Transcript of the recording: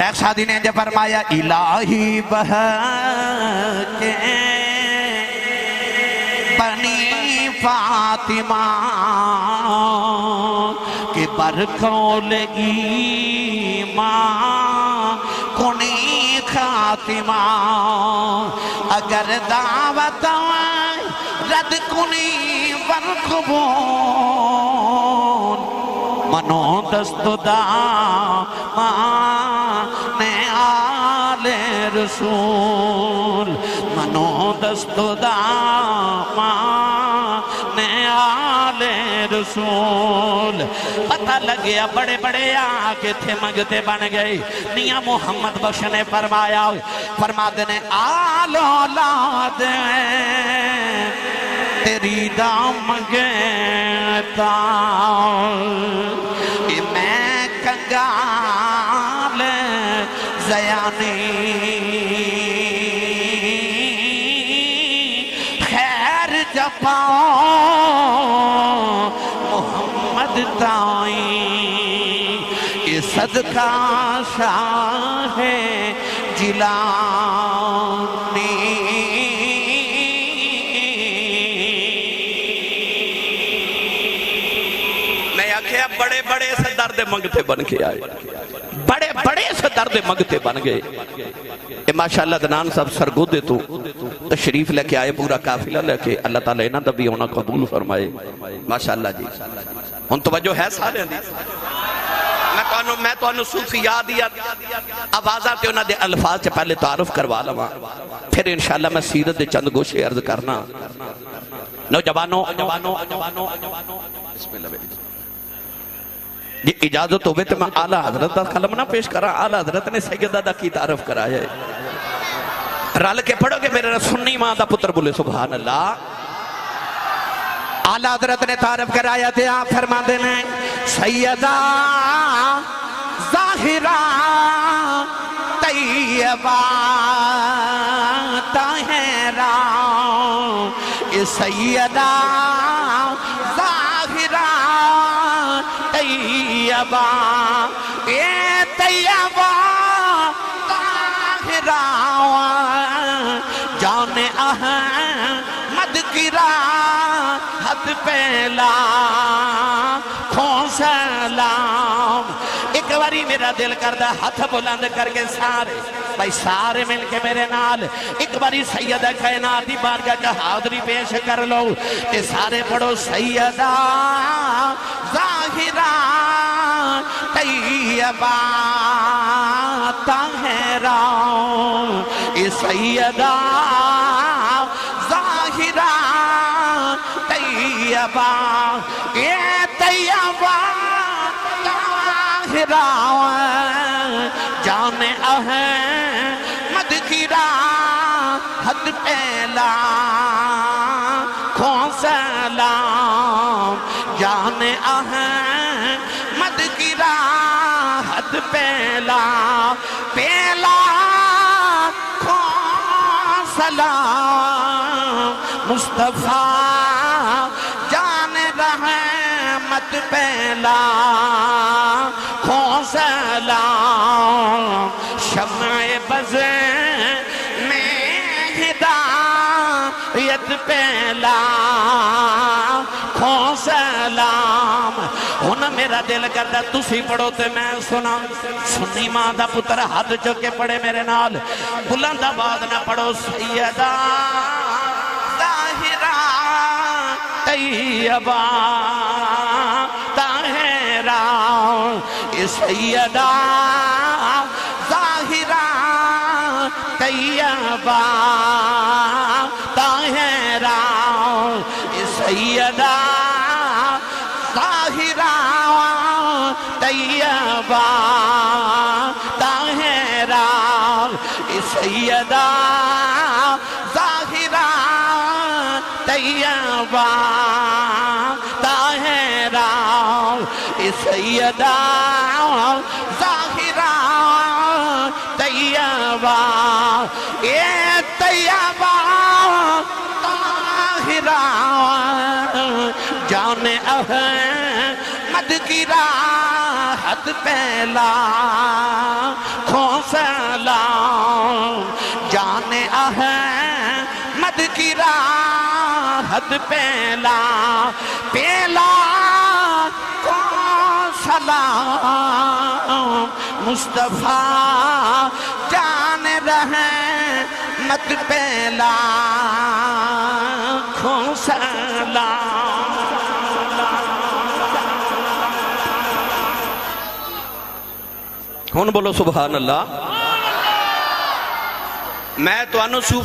شیخ Saadi نے جب فرمایا الہی بہکے بنی فاطمہ کہ برکول ایمان کنی خاتمہ اگر دعوت رد کنی برقبون منو دست دامان آل رسول منو دست دامان آل رسول پتہ لگیا بڑے بڑے آکے تھے منگتے بن گئے میاں محمد بخش نے فرمایا فرماتے نے آل اولاد تیری دام گیتا میں کنگال زیانی خیر جپاؤ محمد تائیں یہ صدقہ شاہ جیلانی بڑے بڑے سے درد منگتے بن کے آئے بڑے بڑے سے درد منگتے بن گئے ماشاءاللہ دنان صاحب سرگودے تو تشریف لے کے آئے پورا قافلہ لے کے اللہ تعالیٰ انہاں دبی ہونا قبول فرمائے ماشاءاللہ جی ان توجہ ہے سارے دی میں تو انہوں صوفی یاد آوازہ تے انہاں دے الفاظ سے پہلے تعارف کروا لما پھر انشاءاللہ میں سیرت دے چند گوشے عرض کرنا نوجوانوں بسم اللہ بیٹھ یہ اجازت ہوئے تو میں اعلیٰ حضرت دا کلم نہ پیش کرا اعلیٰ حضرت نے سیدہ دا کی تعارف کرایا ہے رل کے پڑھو گے میرے سنی ماں دا پتر بولے سبحان اللہ اعلیٰ حضرت نے تعارف کرایا تھے آپ فرما دینے سیدہ ظاہرہ طیبہ طاہرہ سیدہ ظاہرہ طیبہ اے طیبہ طاہرہ جان احمد کی راحت پہلا کھوں سلام ایک باری میرا دل کردہ ہاتھ بلند کر کے سارے بھائی سارے مل کے میرے نال ایک باری سیدہ کائنات دی بارگاہ کا حاضری پیش کر لو تے سارے پڑھو سیدہ ظاہرہ طیبہ طاہرہ سیدہ ظاہرہ طیبہ طیبہ طاہرہ جان احمد کی راحت پہلا کھوں سلام جان احمد کی راحت پہلا کھوں سلام مصطفیٰ جان رحمت پہلا کھوں سلام شمع بز میں ہدایت پہلا کھوں سلام ہونا میرا دل کرتا تسی پڑھو تے میں سنا سنی ماں دا پتر ہاتھ چکے پڑھے میرے نال بلند آواز نہ پڑھو سیدہ ظاہرہ طیبہ طاہرہ سیدہ ظاہرہ طیبہ طاہرہ سیدہ ظاہرہ طیبہ طاہرہ سیدہ ظاہرہ طیبہ طاہرہ سیدہ ظاہرہ طیبہ طیبہ طاہرہ جان احمد کی راحت پہلا کھوں مد پیلا پیلا کو سلام مصطفیٰ جان رہے مد پیلا کو سلام ہون بولو سبحان اللہ میں تو انو صوف